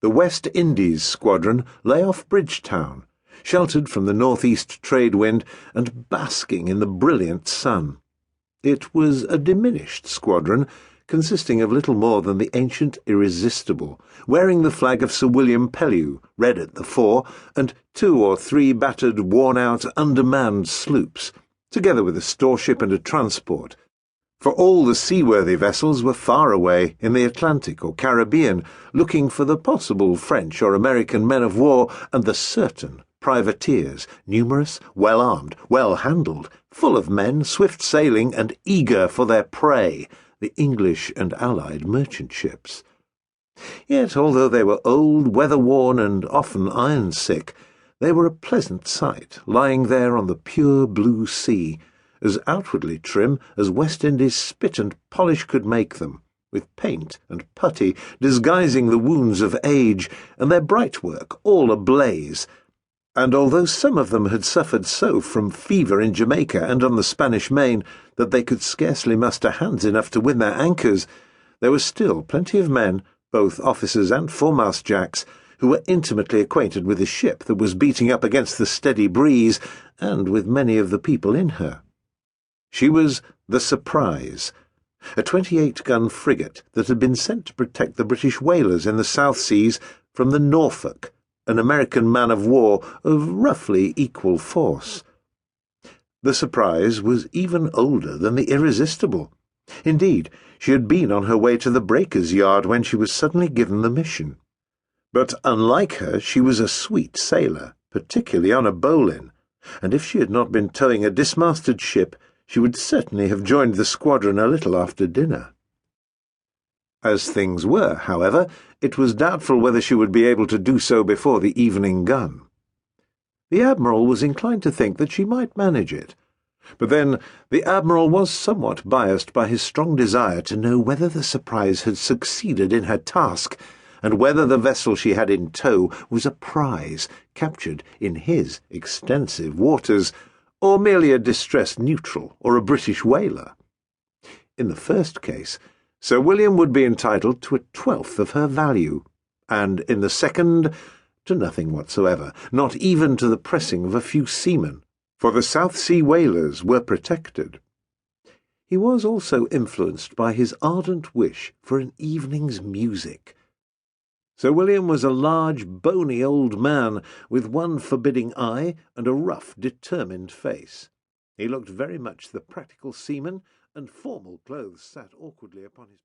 The West Indies squadron lay off Bridgetown, sheltered from the northeast trade wind and basking in the brilliant sun. It was a diminished squadron, consisting of little more than the ancient Irresistible, wearing the flag of Sir William Pellew, red at the fore, and 2 or 3 battered, worn-out, undermanned sloops, together with a storeship and a transport, for all the seaworthy vessels were far away in the Atlantic or Caribbean, looking for the possible French or American men of war and the certain privateers, numerous, well-armed, well-handled, full of men, swift-sailing and eager for their prey, the English and Allied merchant ships. Yet, although they were old, weather-worn, and often iron-sick, they were a pleasant sight, lying there on the pure blue sea, as outwardly trim as West Indies spit and polish could make them, with paint and putty disguising the wounds of age, and their bright work all ablaze. And although some of them had suffered so from fever in Jamaica and on the Spanish Main that they could scarcely muster hands enough to win their anchors, there were still plenty of men, both officers and foremast jacks, who were intimately acquainted with the ship that was beating up against the steady breeze, and with many of the people in her. She was the Surprise, a 28-gun frigate that had been sent to protect the British whalers in the South Seas from the Norfolk, an American man-of-war of roughly equal force. The Surprise was even older than the Irresistible. Indeed, she had been on her way to the breakers' yard when she was suddenly given the mission. But unlike her, she was a sweet sailor, particularly on a bowline, and if she had not been towing a dismasted ship, she would certainly have joined the squadron a little after dinner. As things were, however, it was doubtful whether she would be able to do so before the evening gun. The Admiral was inclined to think that she might manage it, but then the Admiral was somewhat biased by his strong desire to know whether the Surprise had succeeded in her task, and whether the vessel she had in tow was a prize captured in his extensive waters, or merely a distressed neutral or a British whaler. In the first case, Sir William would be entitled to 1/12 of her value, and in the second, to nothing whatsoever, not even to the pressing of a few seamen, for the South Sea whalers were protected. He was also influenced by his ardent wish for an evening's music. Sir William was a large, bony old man, with one forbidding eye and a rough, determined face. He looked very much the practical seaman, and formal clothes sat awkwardly upon his